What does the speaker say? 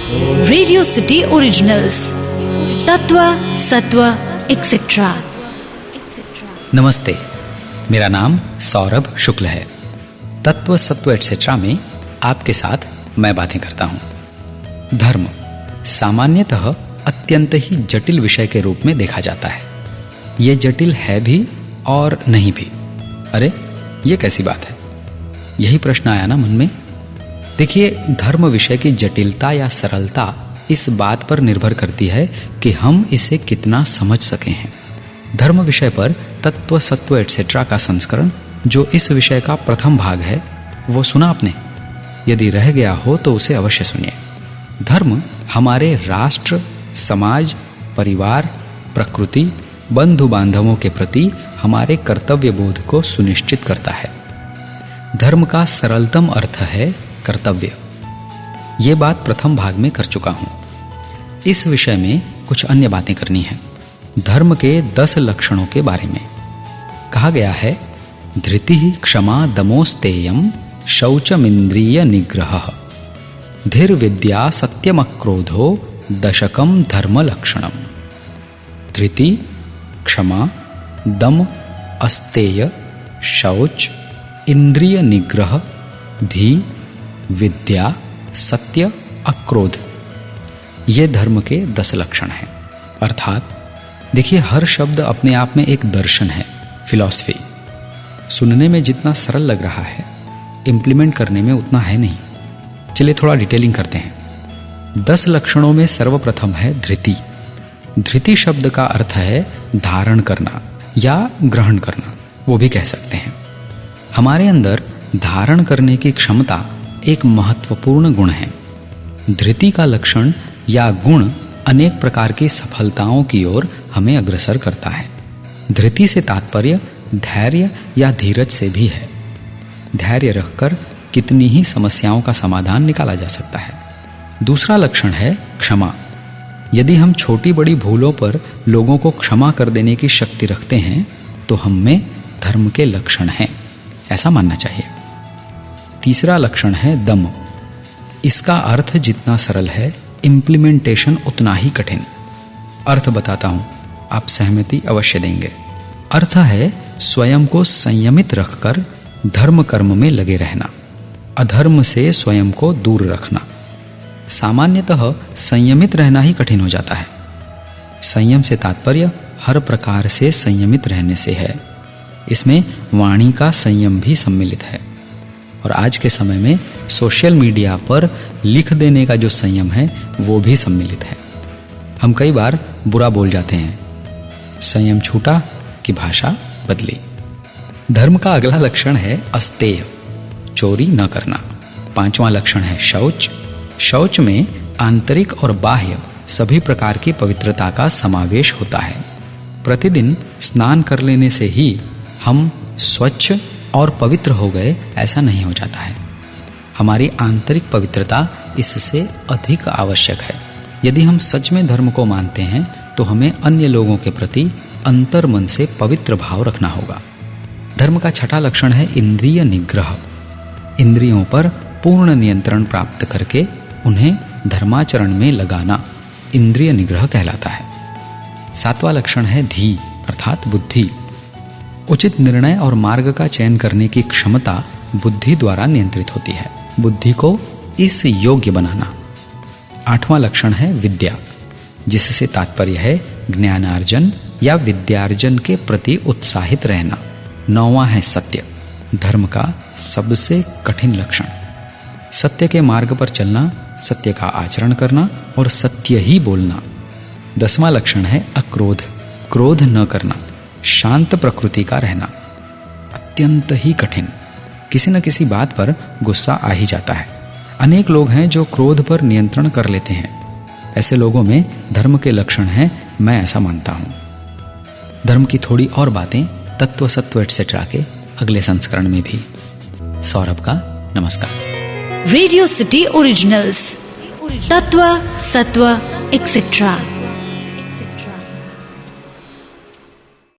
Radio city originals, तत्व सत्व etcetera. नमस्ते, मेरा नाम सौरभ शुक्ल है। तत्व सत्व एक्सेट्रा में आपके साथ मैं बातें करता हूँ। धर्म सामान्यतः अत्यंत ही जटिल विषय के रूप में देखा जाता है। ये जटिल है भी और नहीं भी। अरे ये कैसी बात है? यही प्रश्न आया ना मन में। देखिए, धर्म विषय की जटिलता या सरलता इस बात पर निर्भर करती है कि हम इसे कितना समझ सके हैं। धर्म विषय पर तत्व सत्व एक्सेट्रा का संस्करण, जो इस विषय का प्रथम भाग है, वो सुना आपने? यदि रह गया हो तो उसे अवश्य सुनिए। धर्म हमारे राष्ट्र, समाज, परिवार, प्रकृति, बंधु बांधवों के प्रति हमारे कर्तव्य बोध को सुनिश्चित करता है। धर्म का सरलतम अर्थ है कर्तव्य। ये बात प्रथम भाग में कर चुका हूं। इस विषय में कुछ अन्य बातें करनी है। धर्म के 10 लक्षणों के बारे में कहा गया है। धृति क्षमा दमोस्तेयम शौचमिंद्रिय निग्रह धीर विद्या सत्यमक्रोधो दशकम धर्म लक्षणम। धृति, क्षमा, दम, अस्तेय, शौच, इंद्रिय निग्रह, धी, विद्या, सत्य, अक्रोध, ये धर्म के 10 लक्षण हैं। अर्थात देखिए, हर शब्द अपने आप में एक दर्शन है, फिलॉसफी। सुनने में जितना सरल लग रहा है, इम्प्लीमेंट करने में उतना है नहीं। चलिए थोड़ा डिटेलिंग करते हैं। 10 लक्षणों में सर्वप्रथम है धृति। धृति शब्द का अर्थ है धारण करना या ग्रहण करना, वो भी कह सकते हैं। हमारे अंदर धारण करने की क्षमता एक महत्वपूर्ण गुण है। धृति का लक्षण या गुण अनेक प्रकार की सफलताओं की ओर हमें अग्रसर करता है। धृति से तात्पर्य धैर्य या धीरज से भी है। धैर्य रखकर कितनी ही समस्याओं का समाधान निकाला जा सकता है। दूसरा लक्षण है क्षमा। यदि हम छोटी बड़ी भूलों पर लोगों को क्षमा कर देने की शक्ति रखते हैं तो हम में धर्म के लक्षण हैं, ऐसा मानना चाहिए। तीसरा लक्षण है दम। इसका अर्थ जितना सरल है, इम्प्लीमेंटेशन उतना ही कठिन। अर्थ बताता हूं, आप सहमति अवश्य देंगे। अर्थ है स्वयं को संयमित रखकर धर्म कर्म में लगे रहना, अधर्म से स्वयं को दूर रखना। सामान्यतः संयमित रहना ही कठिन हो जाता है। संयम से तात्पर्य हर प्रकार से संयमित रहने से है। इसमें वाणी का संयम भी सम्मिलित है। और आज के समय में सोशल मीडिया पर लिख देने का जो संयम है वो भी सम्मिलित है। हम कई बार बुरा बोल जाते हैं, संयम छूटा कि भाषा बदली। धर्म का अगला लक्षण है अस्तेय, चोरी न करना। 5वां लक्षण है शौच। शौच में आंतरिक और बाह्य सभी प्रकार की पवित्रता का समावेश होता है। प्रतिदिन स्नान कर लेने से ही हम स्वच्छ और पवित्र हो गए, ऐसा नहीं हो जाता है। हमारी आंतरिक पवित्रता इससे अधिक आवश्यक है। यदि हम सच में धर्म को मानते हैं तो हमें अन्य लोगों के प्रति अंतर मन से पवित्र भाव रखना होगा। धर्म का 6वां लक्षण है इंद्रिय निग्रह। इंद्रियों पर पूर्ण नियंत्रण प्राप्त करके उन्हें धर्माचरण में लगाना इंद्रिय निग्रह कहलाता है। 7वां लक्षण है धी अर्थात बुद्धि। उचित निर्णय और मार्ग का चयन करने की क्षमता बुद्धि द्वारा नियंत्रित होती है। बुद्धि को इस योग्य बनाना। 8वां लक्षण है विद्या, जिससे तात्पर्य है ज्ञानार्जन या विद्यार्जन के प्रति उत्साहित रहना। 9वां है सत्य, धर्म का सबसे कठिन लक्षण। सत्य के मार्ग पर चलना, सत्य का आचरण करना और सत्य ही बोलना। 10वां लक्षण है अक्रोध, क्रोध न करना, शांत प्रकृति का रहना। अत्यंत ही कठिन। किसी न किसी बात पर गुस्सा आ ही जाता है। अनेक लोग हैं जो क्रोध पर नियंत्रण कर लेते हैं। ऐसे लोगों में धर्म के लक्षण हैं, मैं ऐसा मानता हूं। धर्म की थोड़ी और बातें तत्व सत्व एक्सेट्रा के अगले संस्करण में भी। सौरभ का नमस्कार। रेडियो सिटी ओरिजिनल्स, तत्व सत्व एक्सेट्रा।